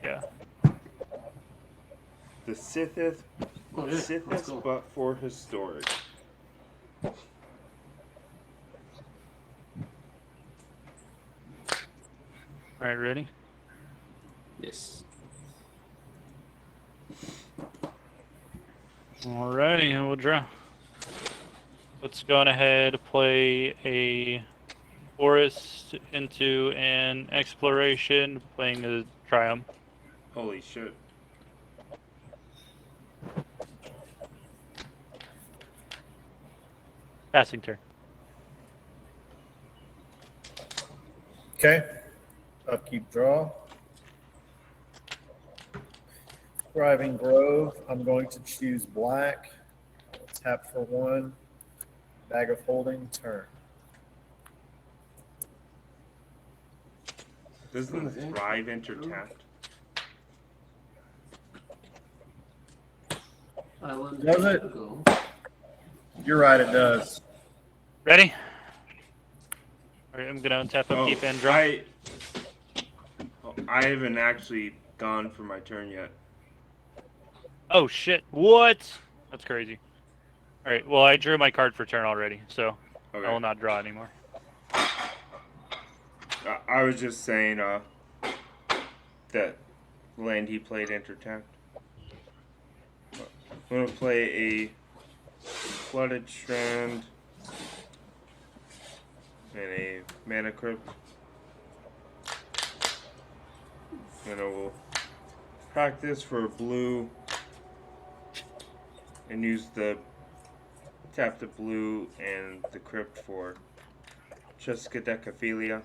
Yeah. The Sitheth, Sitheth, but for historic. Alright, ready? Yes. Alrighty, and we'll draw. Let's go on ahead play a forest into an exploration, playing a triumph. Holy shit. Passing turn. Okay. Upkeep draw. Thriving Grove. I'm going to choose black. Tap for 1. Bag of Holding. Turn. Doesn't the Thrive enter tapped? Island. Does it? Go. You're right, it does. Ready? Alright, I'm gonna untap upkeep and draw. I haven't actually gone for my turn yet. Oh shit! What? That's crazy. All right. Well, I drew my card for turn already, so Okay. I will not draw anymore. I was just saying that land he played enter tapped. I'm gonna play a Flooded Strand and a Mana Crypt. And I will practice for blue and use the tap the blue and the crypt for Triskaidekaphilia.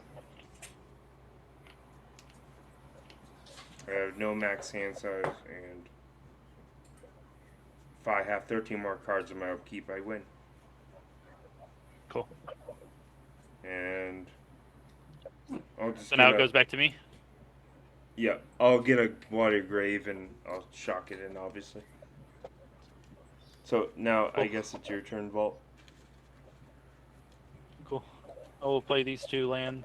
I have no max hand size, and if I have 13 more cards in my upkeep, I win. Cool. And I'll just So now it goes back to me. Yeah, I'll get a Water Grave and I'll shock it in, obviously. So now I guess it's your turn, Vault. Cool. I will play these 2 land.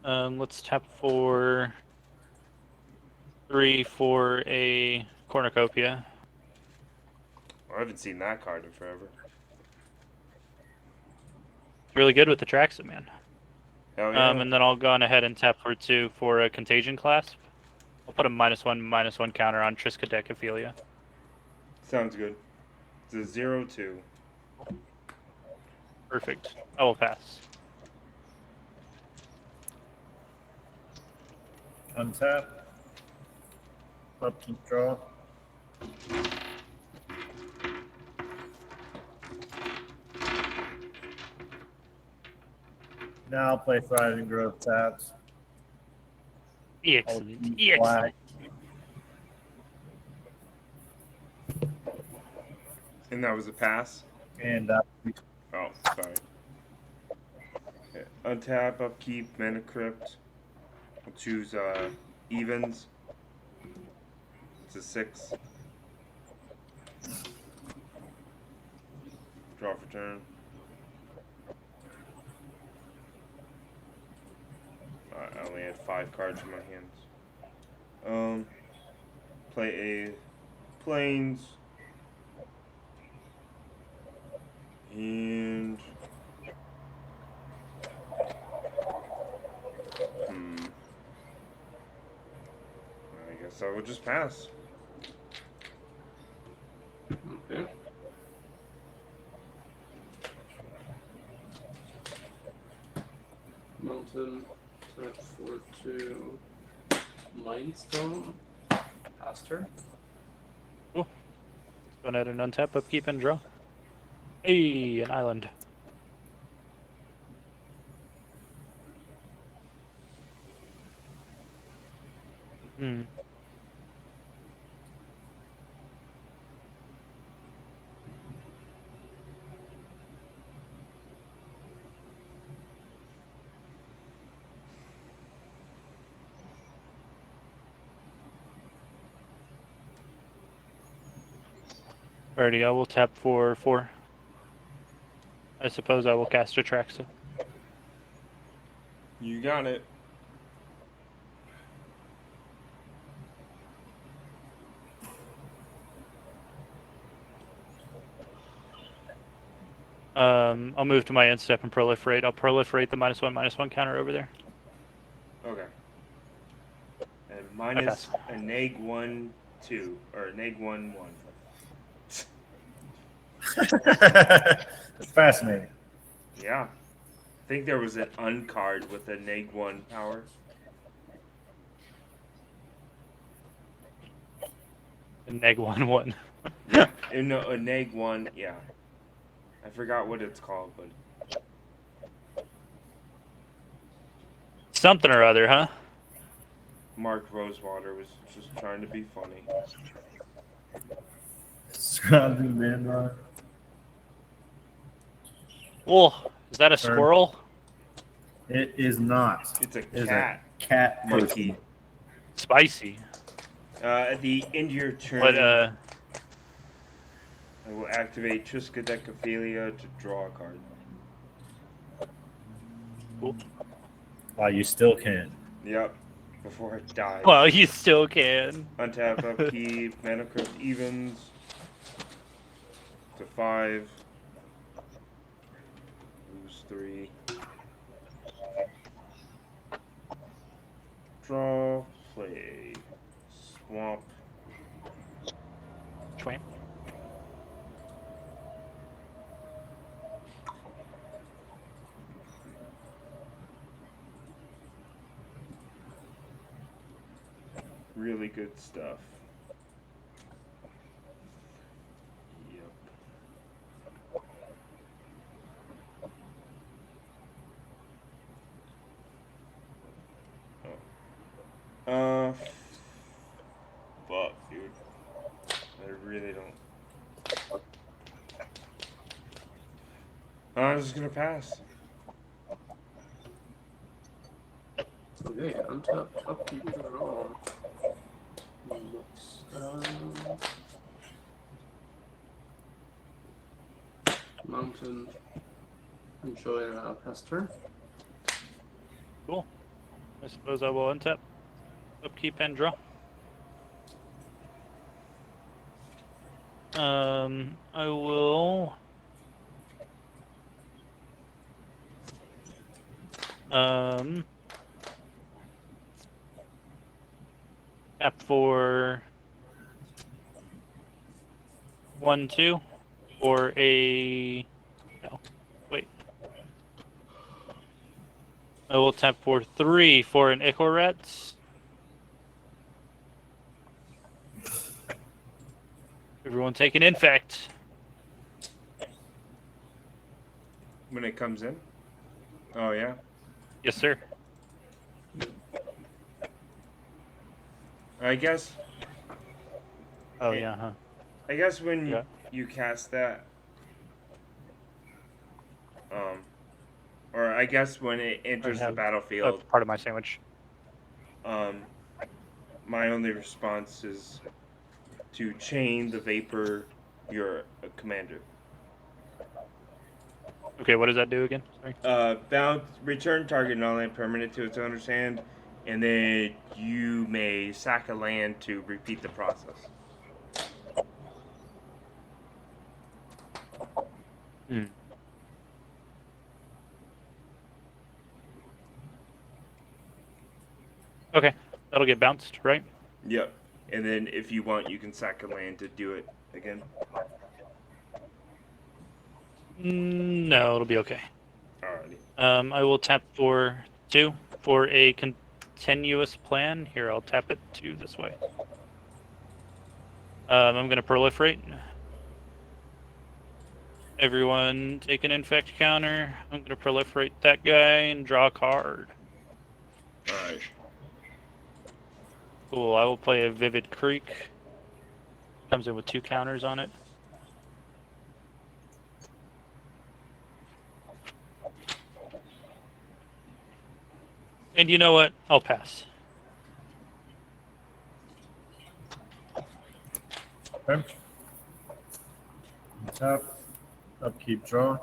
Let's tap for 3 for a cornucopia. I haven't seen that card in forever. Really good with the Traxa, man. Hell yeah. And then I'll go on ahead and tap for 2 for a contagion clasp. I'll put a -1/-1 counter on Triskaidekaphilia. Sounds good. It's a 0/2. Perfect. I will pass. Untap. Upkeep draw. Now I'll play Thriving Grove taps. Excellent. Black. Excellent. And that was a pass? And Oh, sorry. Okay. Untap, upkeep, Mana Crypt. I'll choose evens. It's a 6. Draw for turn. I only had 5 cards in my hands. Play a Plains. And I guess I will just pass. Okay. Mountain. Tap for 2. Mindstone. Pass turn. Cool. Go ahead and untap, upkeep, and draw. Hey, an island. Hmm. Alrighty, I will tap for 4. I suppose I will cast Atraxa. You got it. I'll move to my end step and proliferate. I'll proliferate the -1/-1 counter over there. Okay. And I minus pass. a neg 1 2 or neg 1 1. It's fascinating. Yeah. I think there was an uncard with a neg 1 power. A -1/1. Yeah. No, a neg 1. Yeah. I forgot what it's called, but Something or other, huh? Mark Rosewater was just trying to be funny. Surrounding man. Oh, is that a Turn. squirrel? It is not. It's a It is cat a cat monkey. person. Spicy. At the end of your But turn, I will activate Triskaidekaphilia to draw a card. Wow, you still can. Yep. Before it dies. well, you still can. Untap, upkeep, mana crypt evens to 5. Lose 3. Draw, play, swamp. Schwamp. Really good stuff. Yep. Oh. Fuck, dude. I really don't. I'm just gonna pass. Okay, untap, upkeep, draw. Looks, mountain. Enjoy past turn. Cool. I suppose I will untap, upkeep, and draw. I will. Tap for 1, 2, or a. No, wait. I will tap for 3 for an Ichorets. Everyone take an infect. When it comes in? Oh, yeah? Yes, sir. I guess. Oh, Hey. yeah, huh? I guess when Yeah. you cast that. Or I guess when it enters the have battlefield, part of my sandwich. my only response is to chain the vapor your commander. Okay, what does that do again? Sorry. Bounce, return target non-land permanent to its owner's hand, and then you may sack a land to repeat the process. Hmm. Okay, that'll get bounced, right? Yep. And then if you want, you can sack a land to do it again. No, it'll be okay. Alrighty. I will tap for 2 for a continuous plan. Here, I'll tap it 2 this way. I'm going to proliferate. Everyone take an infect counter. I'm going to proliferate that guy and draw a card. Alright. Cool, I will play a Vivid Creek. Comes in with 2 counters on it. And you know what? I'll pass. Okay. Tap. Upkeep, draw.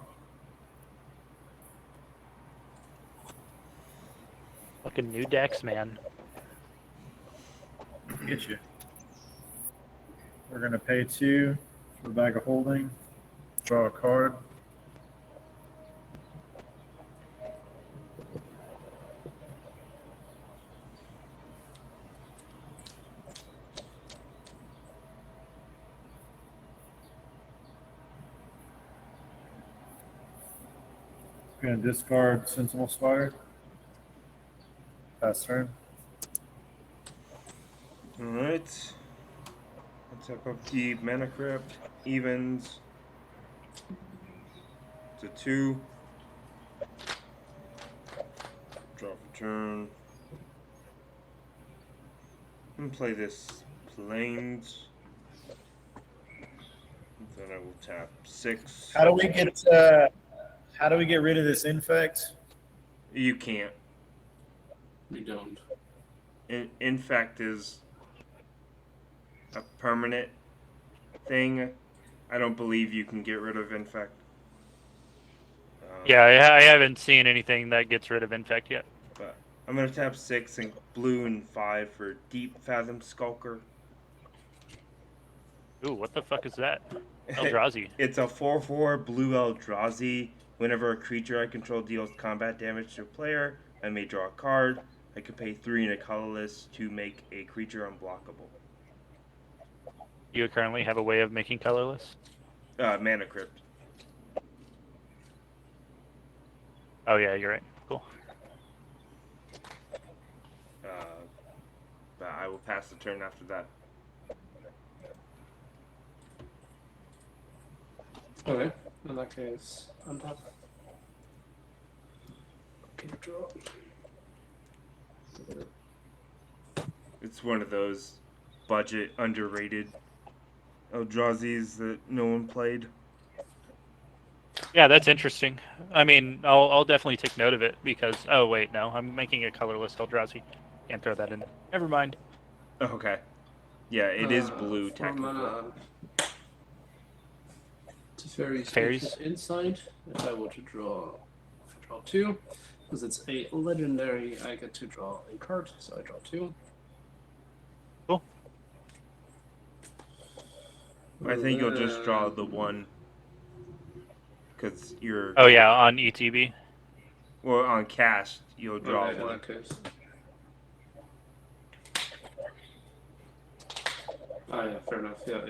Fucking new decks, man. Get you. We're gonna pay 2 for a bag of holding. Draw a card. Gonna discard Sentinel Spire. Pass turn. Alright. Let's tap up the Mana Crypt. Evens. To 2. Draw for turn. And play this Plains. Then I will tap 6. How do we get rid of this infect? You can't. We don't. Infect is a permanent thing. I don't believe you can get rid of infect. Yeah, I haven't seen anything that gets rid of infect yet. But I'm gonna tap 6 and blue and 5 for Deep Fathom Skulker. Ooh, what the fuck is that? Eldrazi. It's a 4/4 blue Eldrazi. Whenever a creature I control deals combat damage to a player, I may draw a card. I can pay 3 and a colorless to make a creature unblockable. You currently have a way of making colorless? Mana Crypt. Oh yeah, you're right. Cool. But I will pass the turn after that. Okay, in that case, untap. Okay, draw. It's one of those budget underrated Eldrazi's that no one played. Yeah, that's interesting. I mean, I'll definitely take note of it because. Oh wait, no, I'm making a colorless Eldrazi. Can't throw that in. Never mind. Okay. Yeah, it is blue 4 technically. mana. Fairies. Fairies. Inside. If I were to draw 2, because it's a legendary, I get to draw a card, so I draw 2. Cool. I think you'll just draw the one. Because you're. Oh yeah, on ETB. Well, on cast, you'll draw Okay, in one. that case. Ah, yeah, fair enough. Yeah.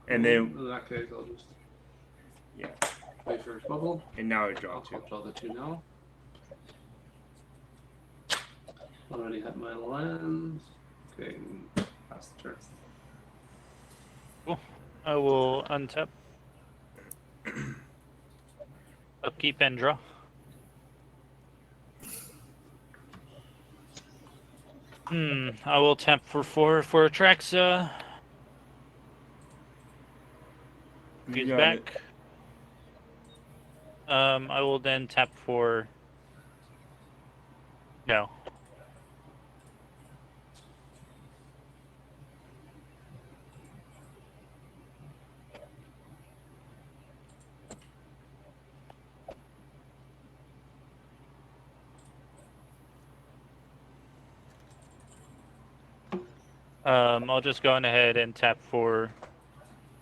And then. In that case, I'll just. Yeah. Wait for his bubble. And now I draw I'll 2. draw the 2 now. Already had my land. Okay, pass the turn. Cool. I will untap. Upkeep and draw. I will tap for 4 for Atraxa. You He's got back. it. I will then tap for. No. I'll just go on ahead and tap for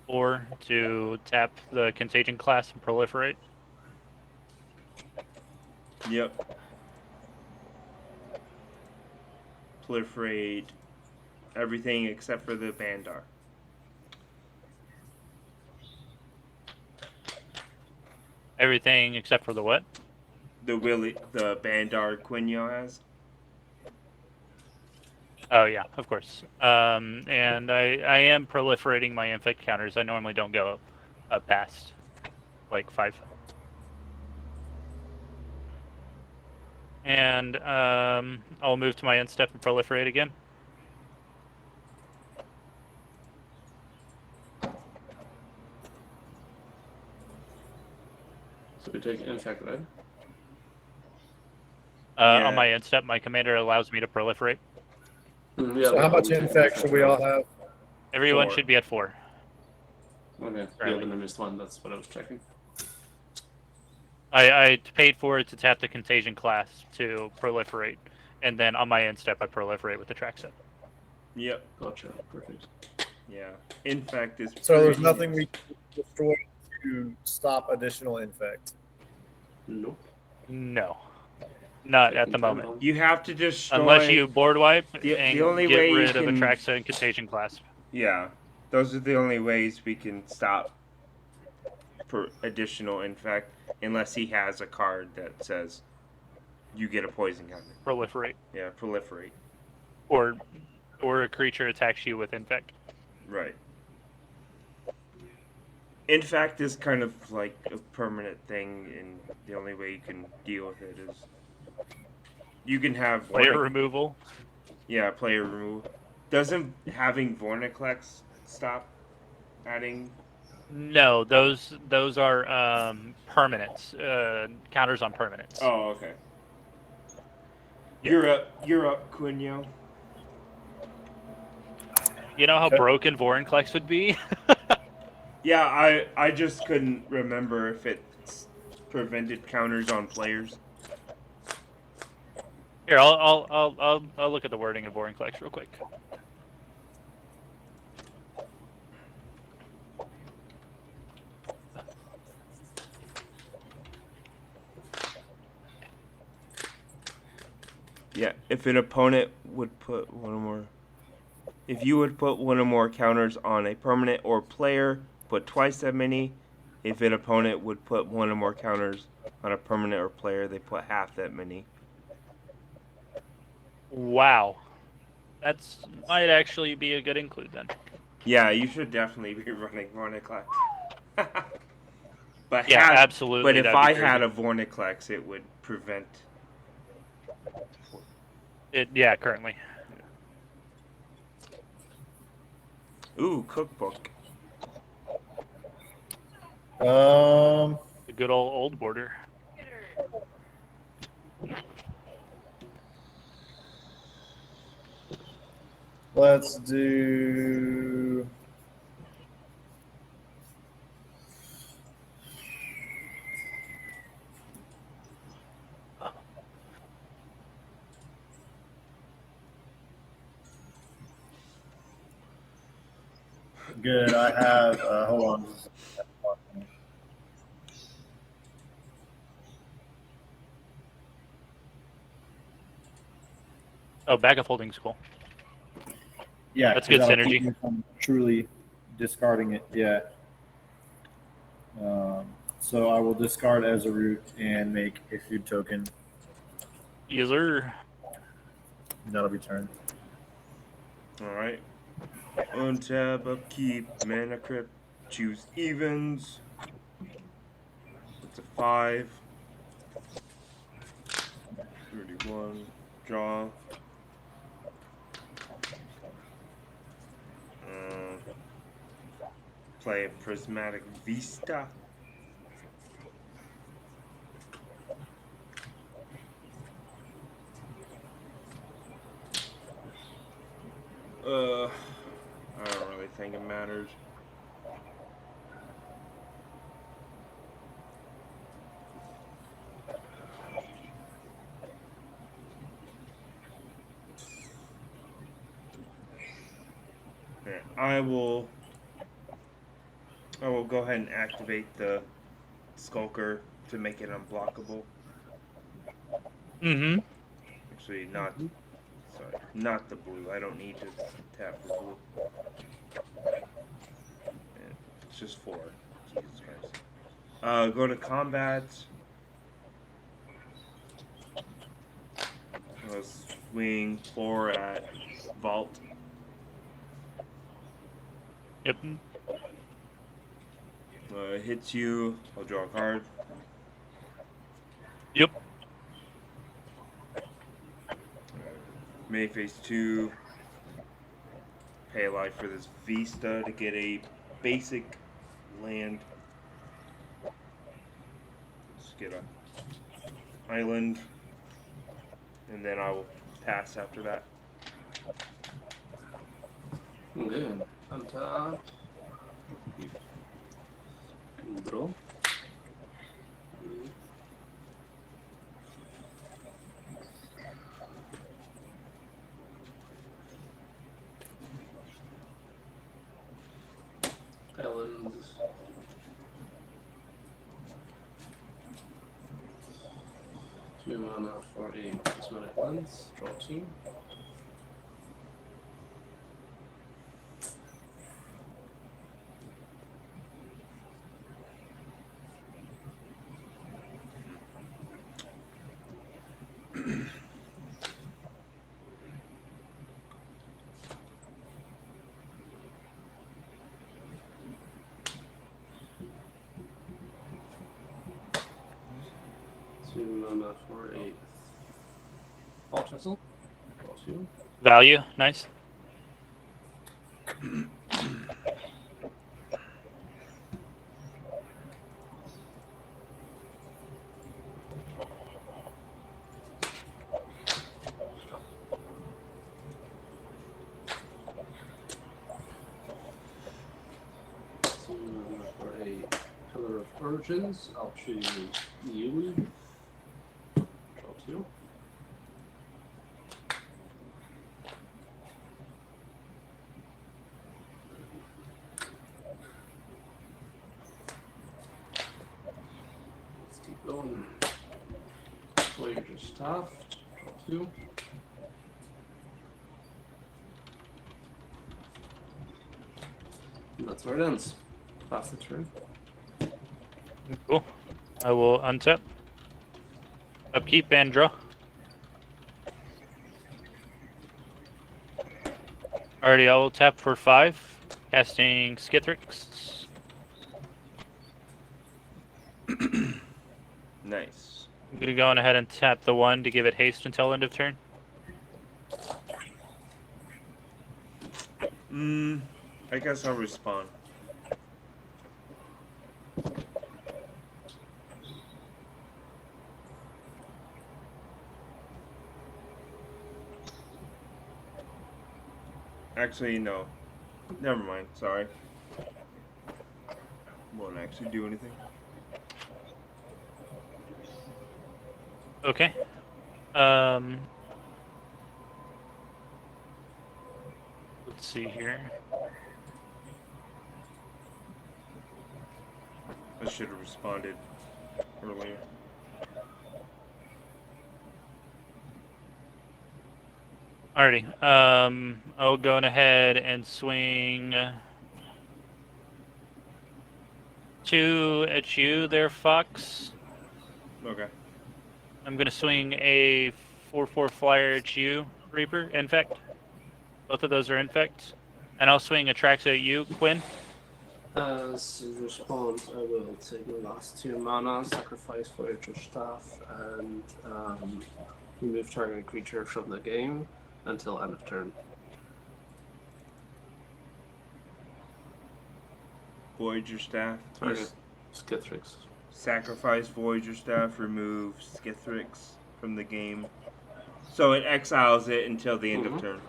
4 to tap the Contagion class and proliferate. Yep. Proliferate everything except for the Bandar. Everything except for the what? The Bandar Quinyo has. Oh yeah, of course. And I am proliferating my infect counters. I normally don't go up past like 5. And I'll move to my end step and proliferate again. So we take infect, right? Yeah. On my end step, my commander allows me to proliferate. Yeah, So how much infect should we all have? Everyone 4. should be at 4. Okay, yeah, Currently. then I missed one. That's what I was checking. I paid for it to tap the Contagion class to proliferate, and then on my end step, I proliferate with the track set. Yep. Gotcha. Perfect. Yeah. Infect is. So there's pretty- nothing we can destroy to stop additional infect. Nope. No, not at the moment. You have to destroy. Unless you board wipe The and only get way you rid of can- Atraxa and Contagion class. Yeah. Those are the only ways we can stop for additional infect. unless he has a card that says you get a poison counter. Proliferate. Yeah, proliferate. Or a creature attacks you with infect. Right. Infect is kind of like a permanent thing, and the only way you can deal with it is you can have Player removal. Yeah, player removal. Doesn't having Vornaclex stop adding? No, those are permanents. Counters on permanents. Oh, okay. Yeah. You're up, Quinyo. You know how Okay. broken Vorinclex would be? Yeah, I just couldn't remember if it's prevented counters on players. Here, I'll look at the wording of Vorinclex real quick. Yeah, if an opponent would put one or more. If you would put one or more counters on a permanent or player, put twice that many. If an opponent would put one or more counters on a permanent or player, they put half that many. Wow. That's might actually be a good include then. Yeah, you should definitely be running Vornaclex. But Yeah, absolutely. But if that'd be I crazy. had a Vornaclex, it would prevent. Yeah, currently. Ooh, cookbook. The good old border. Let's do. Good. I have. Hold on. Oh, bag of holding's cool. Yeah, That's 'cause good that'll synergy. keep me from truly discarding it. Yeah. So I will discard as a root and make a food token. User. That'll be turned. Alright. Untab, upkeep, mana crypt, choose evens. It's a 5. 31. Draw. Play a prismatic vista. I don't really think it matters. Okay, I will go ahead and activate the Skulker to make it unblockable. Mm-hmm. Actually, not the blue. I don't need to tap the blue. It's just 4. Jesus Christ. Go to combat. Swing 4 at Vault. Yep. Hits you. I'll draw a card. Yep. May phase 2. Pay a life for this Vista to get a basic land. Let's get a island. And then I will pass after that. Good. Untap. Draw. Island. 2 mana for a prismatic lens. Draw 2. mana for a Ball Chisel. Draw 2. Value, nice. For a Pillar of Origins, I'll choose Yuli. Draw 2. Let's keep going. Voyager's Staff. Draw 2. And that's where it ends. Pass the turn. Cool. I will untap. Upkeep and draw. Alrighty, I will tap for 5, casting Skithrix. Nice. I'm gonna go on ahead and tap the 1 to give it haste until end of turn. I guess I'll respond. Actually, no. Never mind. Sorry. Won't actually do anything. Okay. Let's see here. I should have responded earlier. Alrighty. I'll go on ahead and swing 2 at you there, Fox. Okay. I'm gonna swing a 4/4 flyer at you, Reaper. Infect. Both of those are infect. And I'll swing a Trax at you, Quinn. As a response, I will take my last 2 mana, sacrifice Voyager's Staff, and remove target creature from the game until end of turn. Voyager Staff. Target Skithrix. Sacrifice Voyager Staff, remove Skithrix from the game. So it exiles it until the end of turn.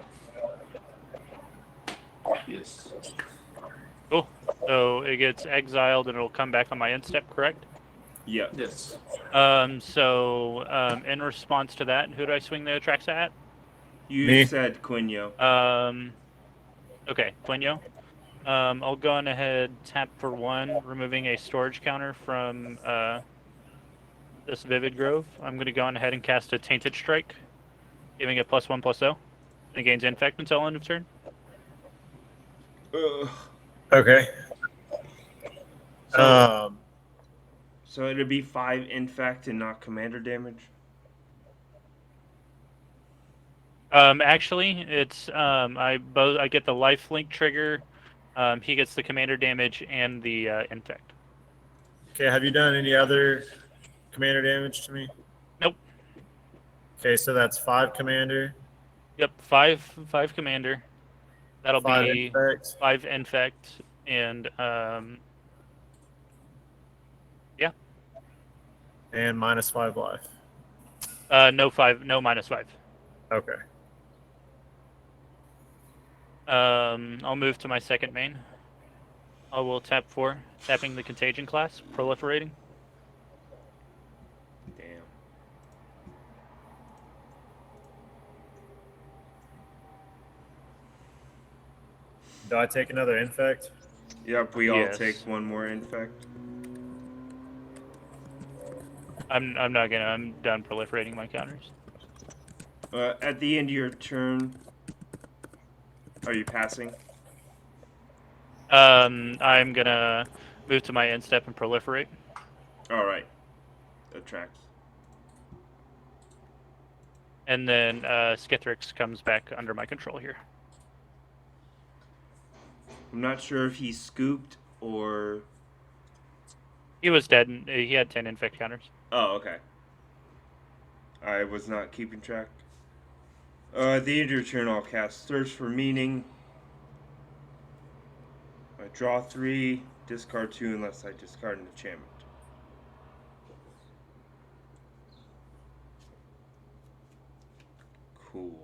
Yes. Cool. So it gets exiled and it'll come back on my end step, correct? Yep. Yes. In response to that, who do I swing the Trax at? You Me. said Quinyo. Okay, Quinyo. I'll go on ahead, tap for 1, removing a storage counter from this Vivid Grove. I'm going to go on ahead and cast a Tainted Strike, giving it +1/+0. It gains Infect until end of turn. Okay. So it'd be 5 infect and not commander damage? Actually, it's I get the lifelink trigger. He gets the commander damage and the infect. Okay, have you done any other commander damage to me? Nope. Okay, so that's 5 commander. Yep, 5 commander. That'll 5 be infect. 5 infect and yeah. And -5 life. No -5. Okay. I'll move to my second main. I will tap 4, tapping the Contagion class, proliferating. Damn. Do I take another infect? Yep, we all Yes. take 1 more infect. I'm not gonna. I'm done proliferating my counters. At the end of your turn, are you passing? I'm gonna move to my end step and proliferate. All right. That tracks. And then Skithrix comes back under my control here. I'm not sure if he scooped or... He was dead, and he had 10 infect counters. Oh, okay. I was not keeping track. At the end of your turn, I'll cast Search for Meaning. I draw 3, discard 2 unless I discard an enchantment. Cool.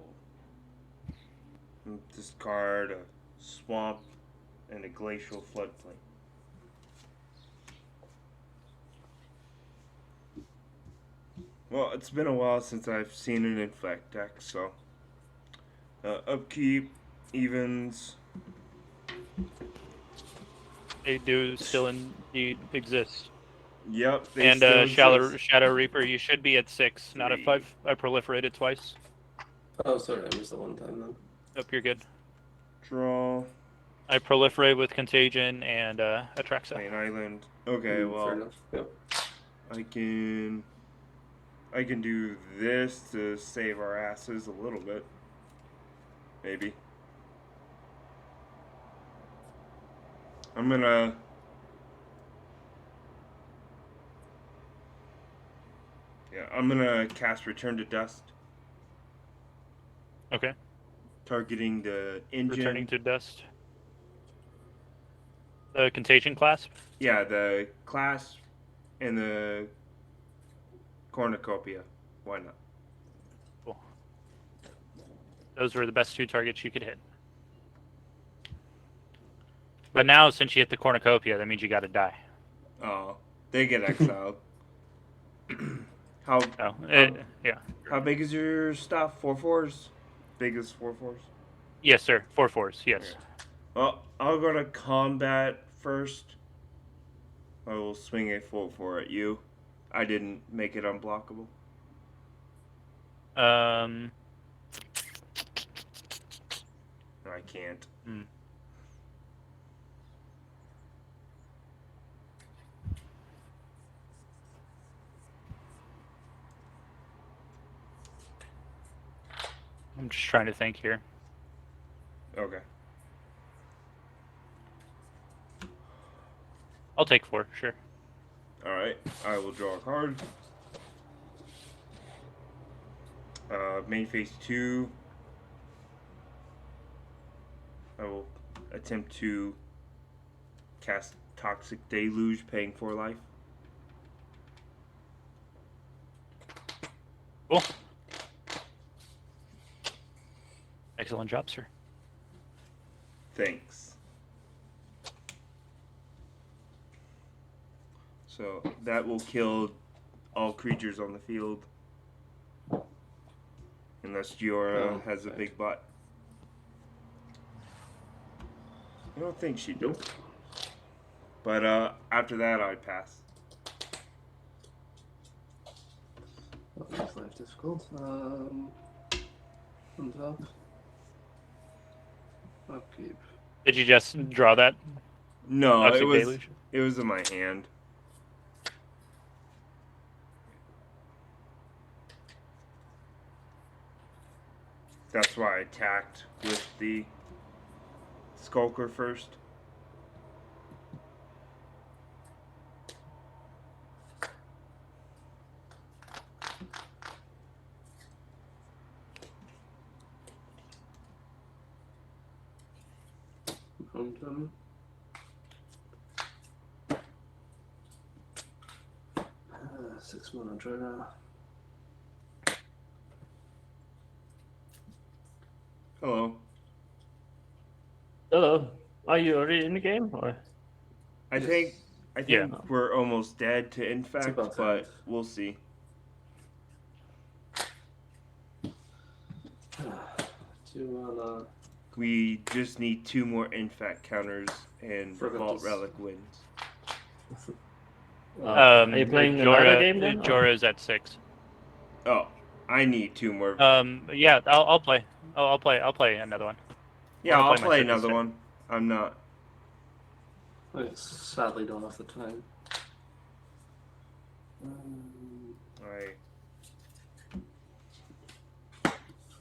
Discard a swamp and a glacial floodplain. Well, it's been a while since I've seen an infect deck, so upkeep, evens. They do still indeed exist. Yep, they And still exist. Shadow Reaper, you should be at 6, not at 3. 5. I proliferated twice. Oh, sorry, I missed that one time then. Hope you're good. Draw. I proliferate with Contagion and Atraxa. Main island. Okay, Fair well, enough. Yep. I can do this to save our asses a little bit. Maybe. I'm gonna cast Return to Dust, Okay. targeting the engine. Returning to Dust. The Contagion clasp? Yeah, the clasp and the cornucopia. Why not? Cool. Those were the best 2 targets you could hit. But now, since you hit the cornucopia, that means you gotta die. Oh, they get exiled. How Yeah. how big is your stuff? 4/4s? Big as 4/4s? Yes, sir. 4/4s, yes. Okay. Well, I'll go to combat first. I will swing a 4/4 at you. I didn't make it unblockable. Um, I can't. I'm just trying to think here. Okay. I'll take 4, sure. Alright, I will draw a card. Main phase 2. I will attempt to cast Toxic Deluge, paying 4 life. Cool. Excellent job, sir. Thanks. So that will kill all creatures on the field. Unless Giora has a big butt. I don't think she do. But after that, I'd pass. That makes life difficult. On top. Upkeep. Did you just draw that? No, Toxic it was Deluge? it was in my hand. That's why I attacked with the Skulker first. Momentum. 6 mana draw. Hello. Hello. Are you already in the game? Or? I Yes. think Yeah. we're almost dead to infect, about but time. we'll see. 2 mana. We just need 2 more infect counters and Forgot Vault this. Relic wins. Are you playing another game then? Jora's at 6. Oh, I need 2 more. Yeah, I'll play. I'll play another one. Yeah, I'll my play second another set. one. I'm not. I sadly don't have the time. I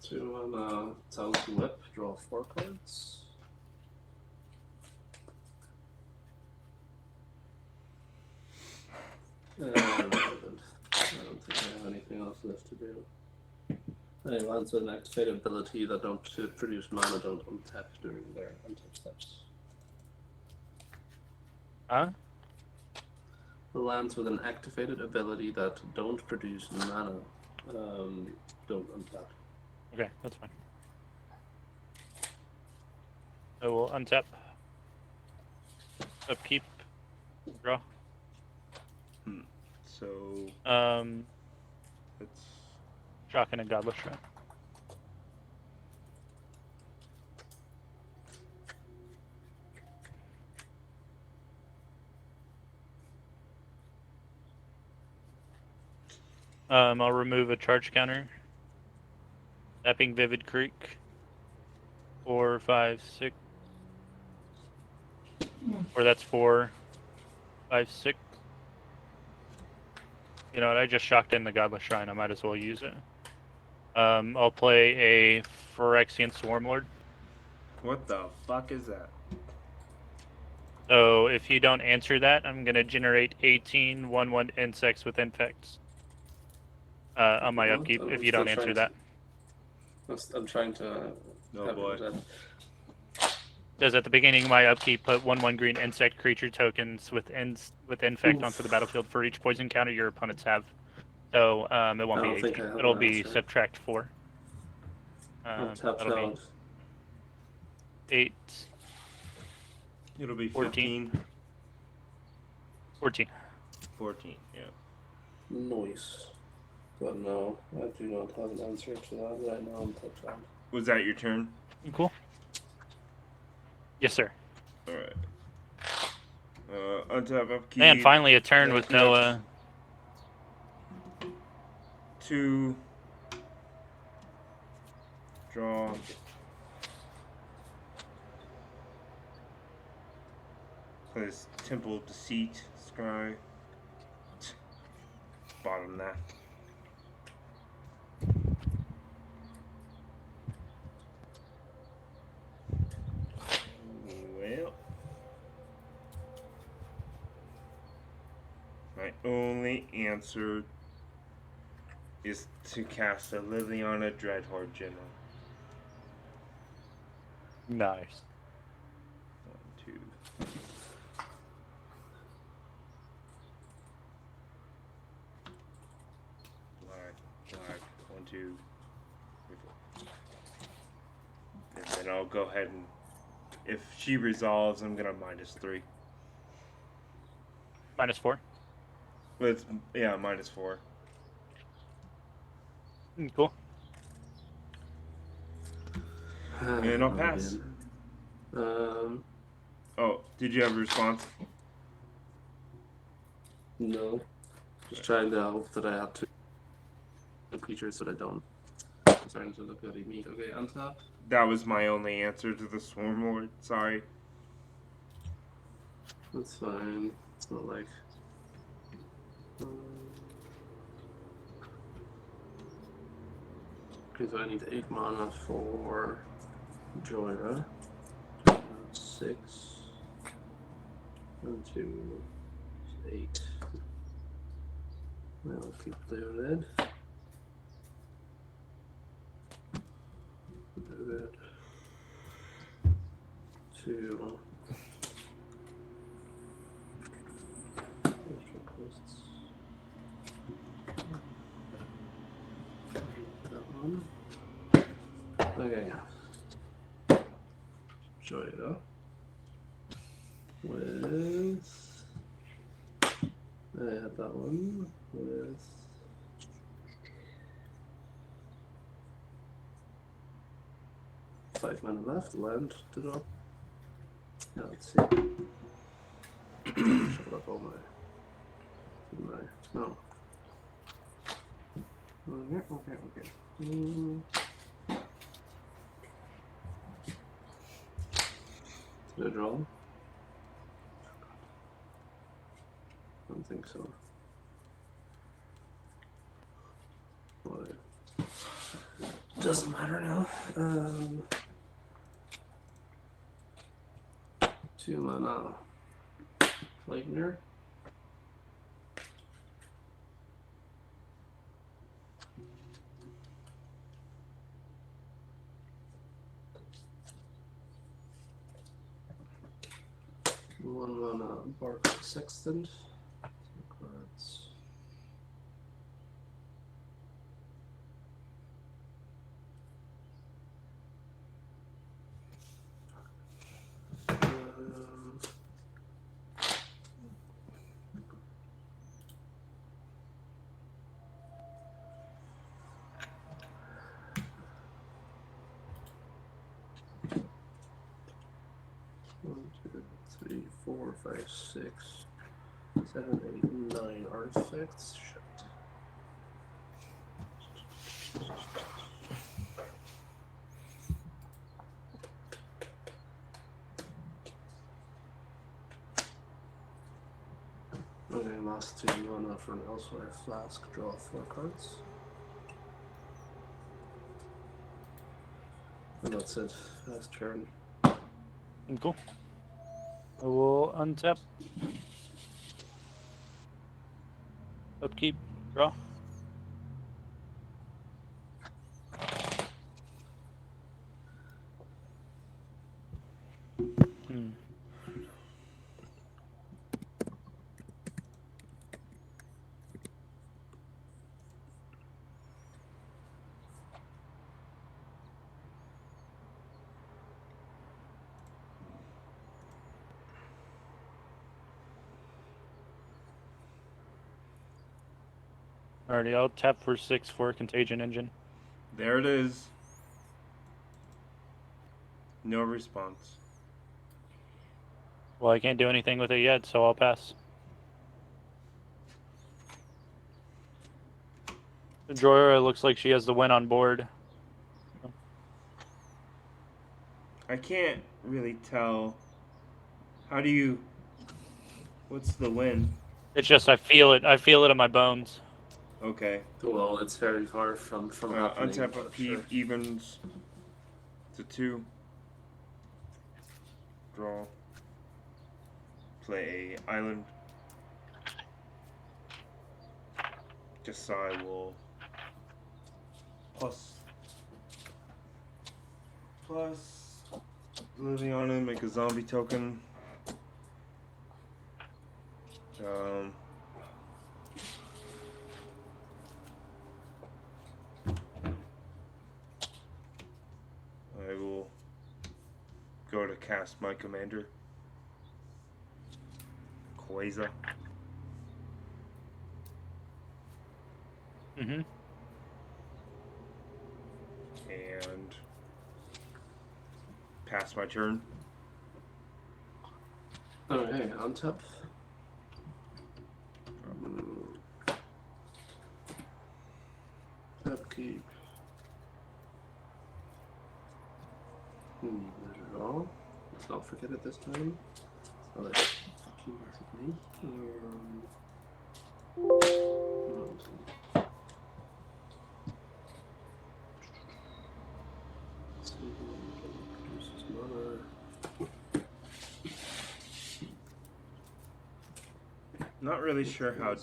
2 mana. Tao's Whip. Draw 4 cards. And I don't think I have anything else. else left to do. Any lands with an activated ability that don't produce mana don't untap during their untap steps. Huh? The lands with an activated ability that don't produce mana don't untap. Okay, that's fine. I will untap. Upkeep. Draw. So let's. Shocking and Godless Shrine. I'll remove a charge counter. Tapping Vivid Creek. 4, 5, 6. Or that's 4, 5, 6. You know what? I just shocked in the Godless Shrine. I might as well use it. I'll play a Phyrexian Swarmlord. What the fuck is that? So if you don't answer that, I'm going to generate 18 1/1 insects with infects on my upkeep if you don't answer that. I'm trying to. Oh boy. Says at the beginning of my upkeep, put 1/1 green insect creature tokens with infect onto the battlefield for each poison counter your opponents have. So it won't be 18. It'll be subtract 4. That'll be 8. It'll be 14. 15. 14. 14, yeah. Noise. But no, I do not have an answer to that right now. I'm touched on. Was that your turn? Cool. Yes, sir. Alright. Untap upkeep. And finally a turn with no 2. Draw. Plays Temple of Deceit. Scry. Bottom that. Well. My only answer is to cast a Liliana Dreadhorde General. Nice. 1, 2. Black. 1, 2, 3, 4. And then I'll go ahead and, if she resolves, I'm gonna -3. -4. But it's, yeah, -4. Cool. And I'll pass. Oh, did you have a response? No. Just trying to hope that I have two creatures that I don't. Starting to look at me. Okay, untap. That was my only answer to the Swarmlord. Sorry. That's fine. It's not like. Okay, so I need 8 mana for Joyra. 6. 1, 2, 8. I'll keep the red. The red. 2. Extra costs. That one. Okay. Joyra. With. I had that one with 5 mana left. Land to drop. Yeah, let's see. Shut up all my. No. Okay. Did I draw? I don't think so. Well, it doesn't matter now. 2 mana. Lightner. 1 mana Bark Sextant. Cards. One, two, three, 4, 5, 6, 7, 8, 9 artifacts. Shit. Okay, last 2 mana for an Elsewhere Flask, draw 4 cards. And that's it. Last turn. Cool. I will untap. Upkeep. Draw. Alrighty, I'll tap for 6 for Contagion Engine. There it is. No response. Well, I can't do anything with it yet, so I'll pass. Jorah looks like she has the win on board. I can't really tell. How do you... What's the win? It's just I feel it. I feel it in my bones. Okay. Well, it's very far from happening. Untap but upkeep, sure. evens to 2. Draw. Play a island. Kasai will plus living on him, make a zombie token. I will go to cast my commander, Quasar. Mm-hmm. And pass my turn. Okay, untap. Upkeep. Draw. Let's not forget it this time. Oh, that's fucking me. Produces mana. Not really sure how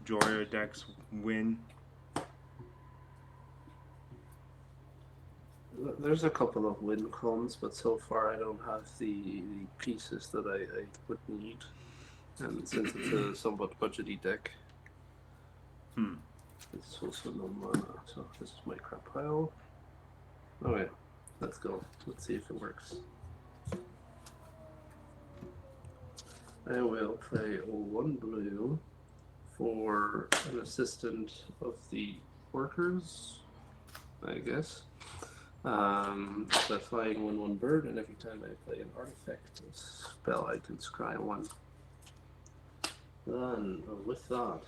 Jorah decks win. There's a couple of win cons, but so far I don't have the pieces that I would need. And since it's a somewhat budgety deck, it's also no mana, so this is my crap pile. Okay, let's go. Let's see if it works. I will play 1 blue for an assistant of the workers, I guess. So flying 1/1 bird, and every time I play an artifact or spell, I can scry 1. Then, with that,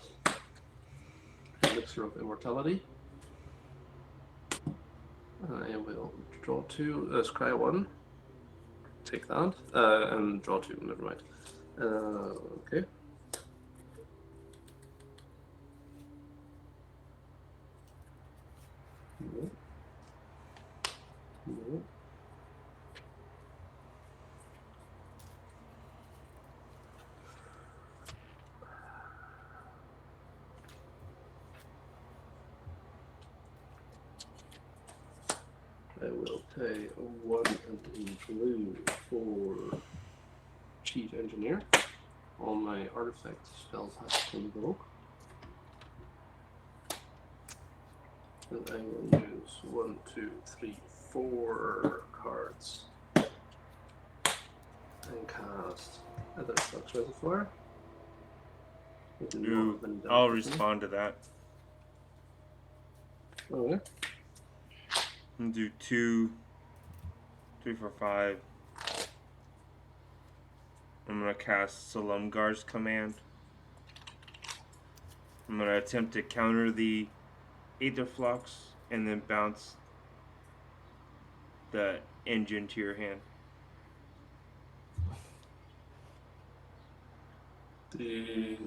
Elixir of Immortality. I will draw 2, scry 1, take that, and draw 2, never mind. Okay. No. No. I will pay 1 and a blue for Chief Engineer. All my artifact spells have Convoke. And I will use 1, 2, 3, 4 cards. And cast Other Flux Reservoir. With none Ooh, of them I'll done. respond to that. Oh, yeah? And do 2, 3, 4, 5. I'm gonna cast Salumgar's command. I'm gonna attempt to counter the Aether Flux and then bounce the engine to your hand. The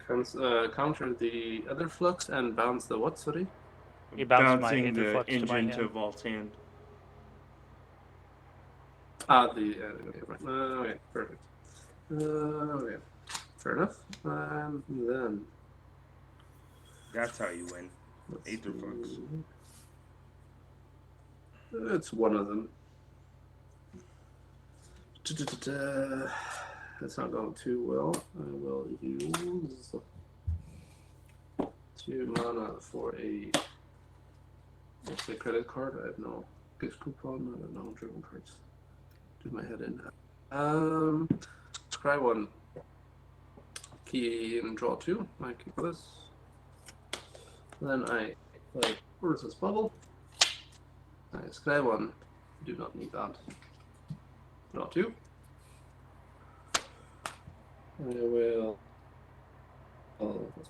counter the Other Flux and bounce the what, sorry? You bounce my Bouncing Aether the Flux to my engine hand. to Vault's hand. Okay, right. Okay, perfect. Okay, fair enough. And then That's how you win. let's Aether Flux. see. It's one of them. That's not going too well. I will use 2 mana for a credit card. I have no gift coupon. I don't know driven cards. Do my head in. Scry 1. Key and draw 2. I keep this. Then I play Urza's Bubble. I scry 1. Do not need that. Draw 2. I will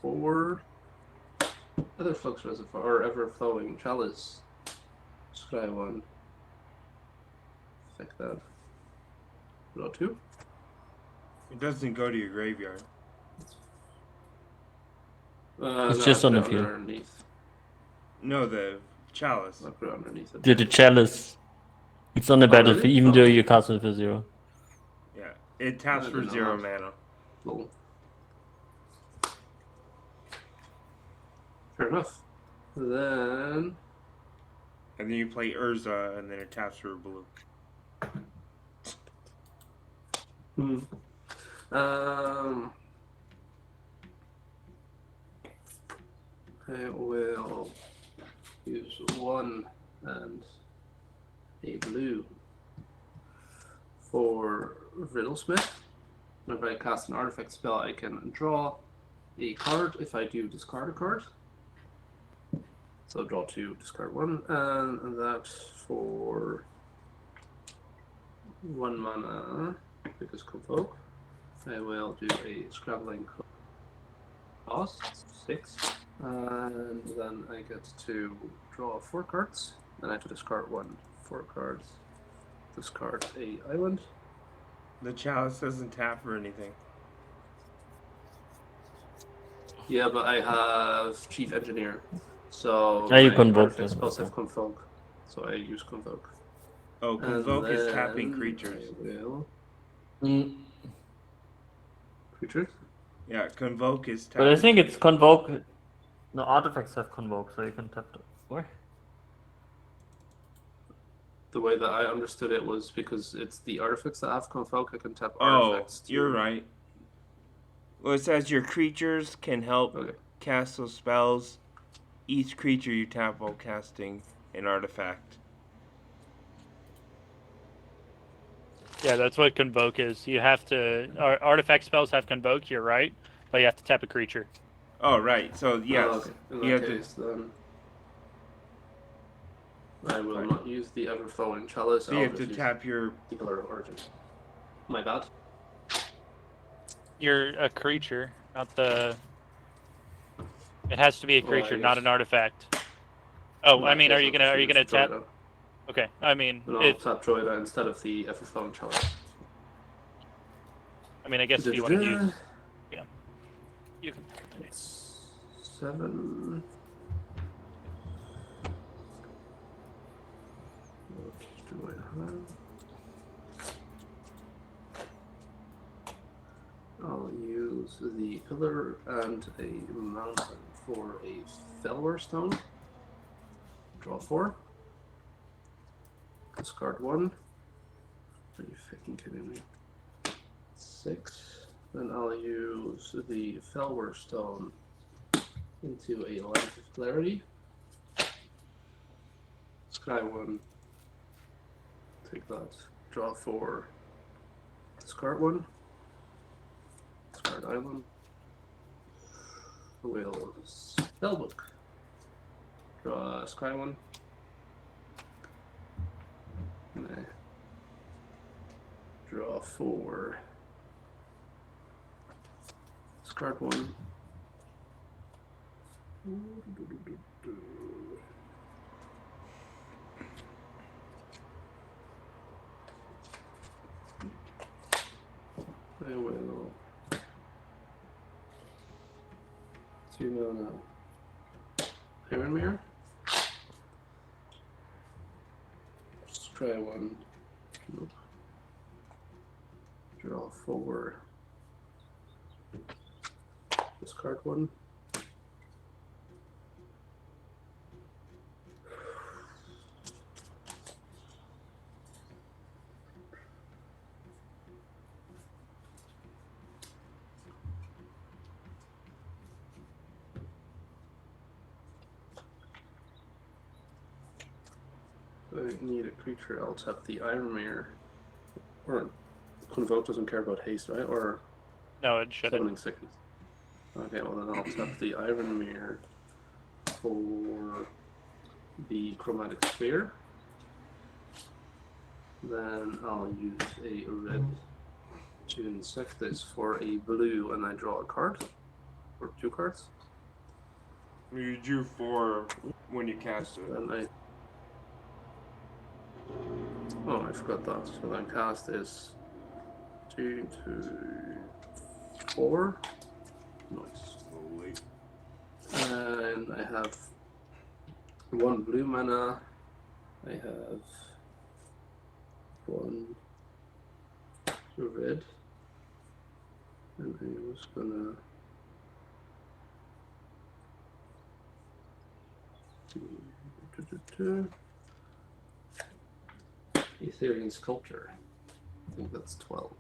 forward Other Flux Reservoir or Ever-Flowing Chalice. Scry 1. Like that. Draw 2. It doesn't go to your graveyard. It's just I on put the it field. underneath. No, the chalice. I put it underneath it. The chalice. It's on the Oh, battlefield, really? even Oh. though you cast it for 0. Yeah, it taps I for didn't know 0 that. mana. Lol. Fair enough. Then And then you play Urza, and then it taps for blue. I will use 1 and a blue for Riddlesmith. Whenever I cast an artifact spell, I can draw a card. If I do, discard a card. So draw 2, discard 1, and that's for 1 mana. Because Convoke. I will do a Scrabbling cost 6, and then I get to draw 4 cards. Then I have to discard 4 cards. Discard a island. The chalice doesn't tap for anything. Yeah, but I have Chief Engineer, so Ah, you my Convoke artifact them, spells okay. have Convoke, so I use Convoke. Oh, And Convoke is tapping then creatures. I will Mm. creatures. Yeah, Convoke is tapping. But I think it's Convoke. No, artifacts have Convoke, so you can tap them. Where? The way that I understood it was because it's the artifacts that have Convoke. I can tap Oh, artifacts. you're right. Well, it says your creatures can help Okay. cast those spells. Each creature you tap while casting an artifact. Yeah, that's what Convoke is. You have to. Artifact spells have Convoke, you're right, but you have to tap a creature. Oh, right. So, yes. Oh, okay. In you that have to- case, then I will Right. not use the Ever-Flowing Chalice. So you I'll have to just use tap your... the Pillar of Origin. My bad. You're a creature, not the. It has to be a Well, I creature, not guess- an artifact. Oh, In I that mean, case, are you I'll gonna just use tap? Droida. Okay, I mean, No, I'll tap Droida instead of the Ever-Flowing Chalice. I guess if you want to use, you can. It's 7. What do I have? I'll use the pillar and a mountain for a Felwar Stone. Draw 4. Discard 1. Are you fucking kidding me? 6. Then I'll use the Felwar Stone into a Light of Clarity. Scry 1. Take that. Draw 4. Discard 1. Discard Island. Will Spellbook. Draw Scry 1. Draw 4. Discard 1. I will 2 mana Iron Mirror. Just try 1. Nope. Draw 4. Discard 1. I need a creature, I'll tap the Iron Mirror. Or Convoke doesn't care about haste, right? Or No, it shouldn't. Summoning Sickness. Okay, well then I'll tap the Iron Mirror for the Chromatic Sphere. Then I'll use a red to insect this for a blue, and I draw a card. Or 2 cards. You drew 4 when you cast it. Then I... Oh, I forgot that. So then cast is 2, 2, 4. Nice. Slowly. And I have 1 blue mana. I have 1 red. And I was gonna Ethereal Sculpture. I think that's 12.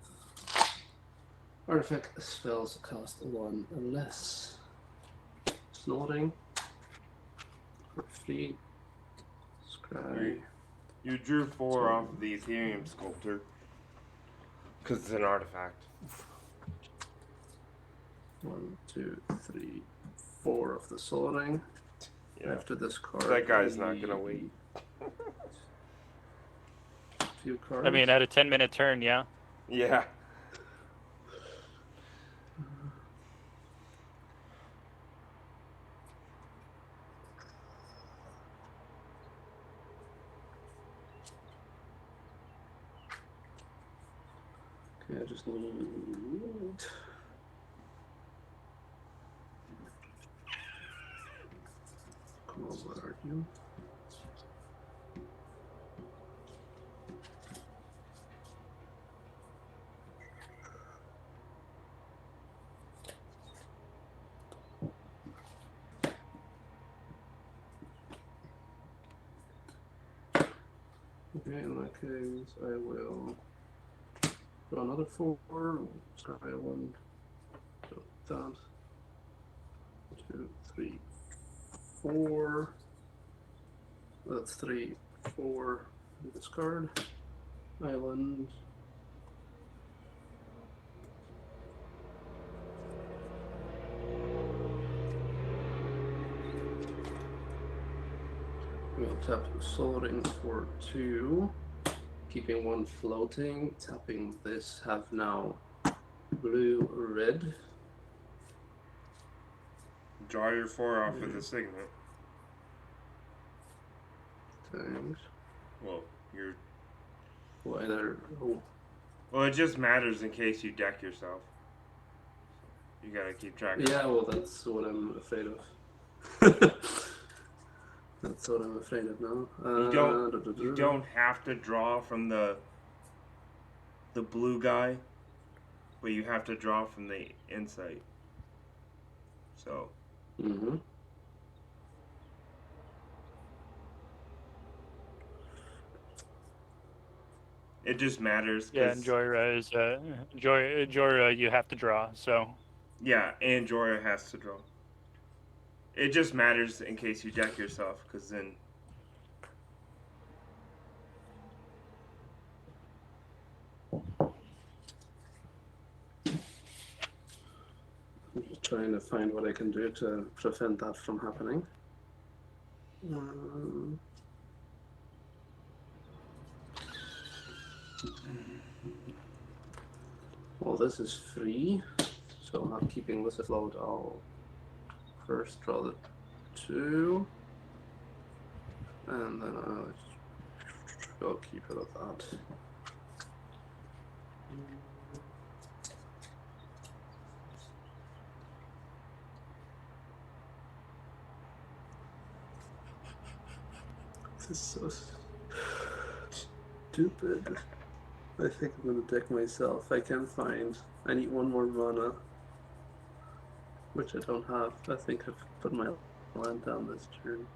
Artifact spells cost 1 less. Snorting. Fleet. Scry. You drew 4 off of the Ethereum Sculptor. Because it's an artifact. 1, 2, 3, 4 of the sorting. Yeah. After this card, That guy's not gonna wait. Few cards. I mean, at a 10-minute turn, yeah. Yeah. Okay, I just need. Come on, what are you? Okay, in that case, I will draw another 4. Scry 1. So that. 2, 3, 4. That's 3, 4. Discard. Island. We'll tap sorting for 2, keeping 1 floating, tapping this, have now blue, red. Draw your 4 off of the Signet. Times. Well, you're. Well, either. Oh, Well, it just matters in case you deck yourself. You gotta keep track of yeah, well, that's what I'm afraid of. That's what I'm afraid of now. You don't have to draw from the blue guy, but you have to draw from the insight. So. Mm-hmm. It just matters Yeah, because and Joyra is Joyra you have to draw. So yeah, and Jorah has to draw. It just matters in case you deck yourself, because then I'm just trying to find what I can do to prevent that from happening. Well, this is free, so I'm not keeping this afloat. I'll first draw the 2, and then I'll keep it at that. This is so stupid. I think I'm gonna deck myself. I can't find. I need 1 more mana, which I don't have. I think I've put my land down this turn.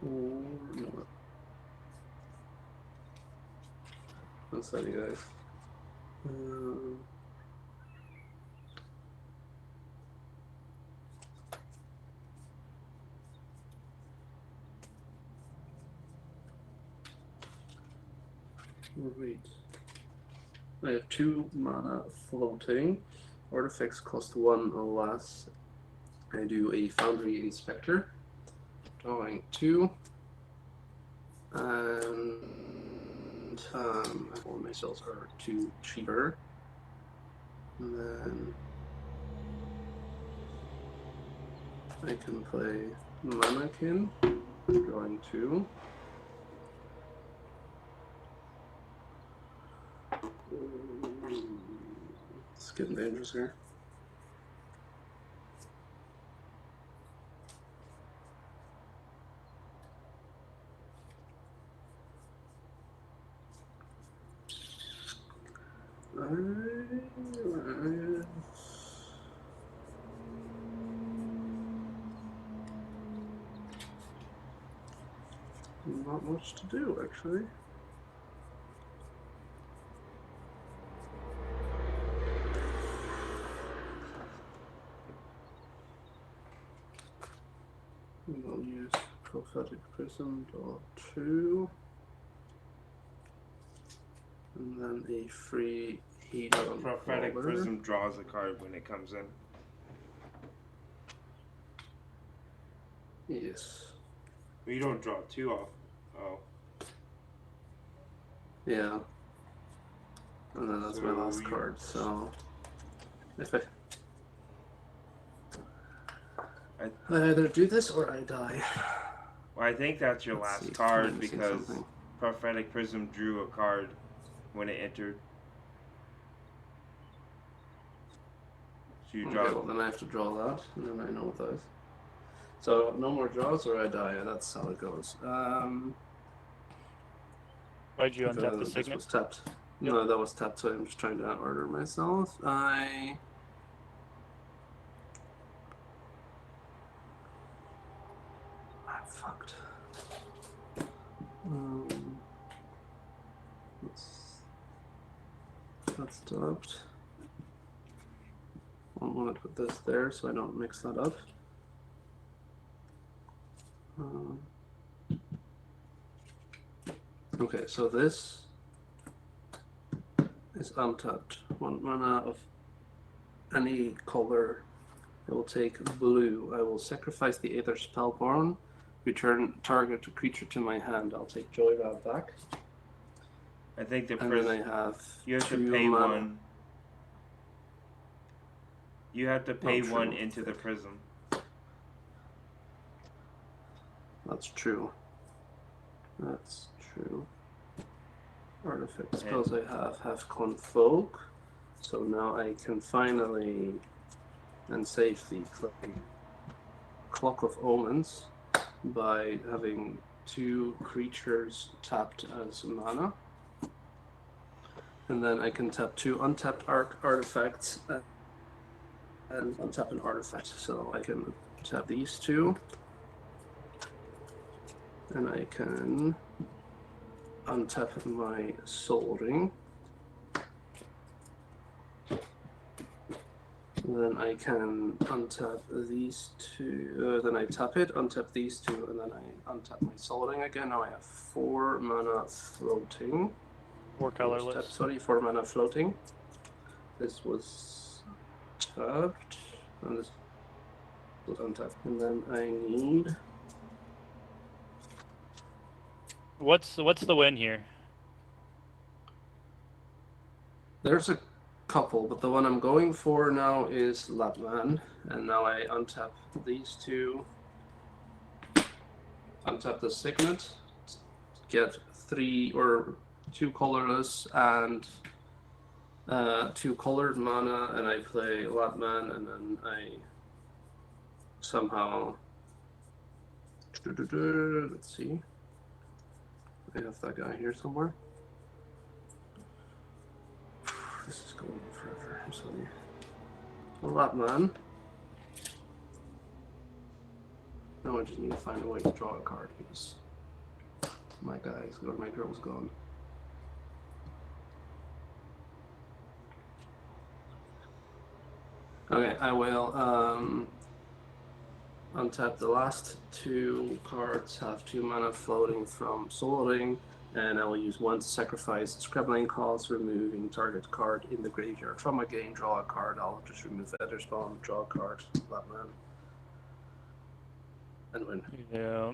Or no. I'm sorry, guys. Wait. I have 2 mana floating. Artifacts cost 1 or less. I do a Foundry Inspector. Drawing 2. And all my spells are 2 cheaper. And then I can play Mannequin, drawing 2. It's getting dangerous here. Not much to do, actually. We'll use Prophetic Prism, draw 2. And then a free Hedron Prophetic Crawler. Prism draws a card when it comes in. Yes. You don't draw 2 off. Oh. Yeah. And then that's my So last you- card, so if I either do this or I die. Well, I think that's your Let's last see, card I'm missing because something. Prophetic Prism drew a card when it entered. So you Okay, draw. well then I have to draw that, and then I know what that is. So no more draws or I die, that's how it goes. why'd you untap the This signet? was tapped. Yep. No, that was tapped, so I'm just trying to order myself. I'm fucked. That's stopped. I want to put this there so I don't mix that up. Okay, so this is untapped. 1 mana of any color. I will take blue. I will sacrifice the Aether Spellborn. Return target creature to my hand. I'll take Joyride back. I think the And then I prism. have You have 2 to pay mana. 1. You have to pay Oh, 1 true. into the prism. That's true. That's true. Artifact spells I have Convoke. So now I can finally and safely play Clock of Omens by having 2 creatures tapped as mana. And then I can tap 2 untapped artifacts and untap an artifact. So I can tap these 2. And I can untap my Soul Ring. Then I can untap these two, then I tap it, untap these two, and then I untap my Soul Ring again. Now I have 4 mana floating. 4 colorless. Sorry, 4 mana floating. This was tapped, and this was untapped. And then I need... What's the win here? There's a couple, but the one I'm going for now is Lapman. And now I untap these two, untap the Signet, get 3 or 2 colorless and 2 colored mana, and I play Lapman, and then I somehow... Let's see. I have that guy here somewhere. This is going on forever. I'm sorry. A lot, man. Now I just need to find a way to draw a card because my guy's or my girl's gone. Okay, I will untap the last 2 cards, have 2 mana floating from Soul Ring, and I will use 1 to sacrifice Scrabbling Calls, removing target card in the graveyard from a game, draw a card. I'll just remove Featherspawn, draw a card, Batman, and win. Yeah.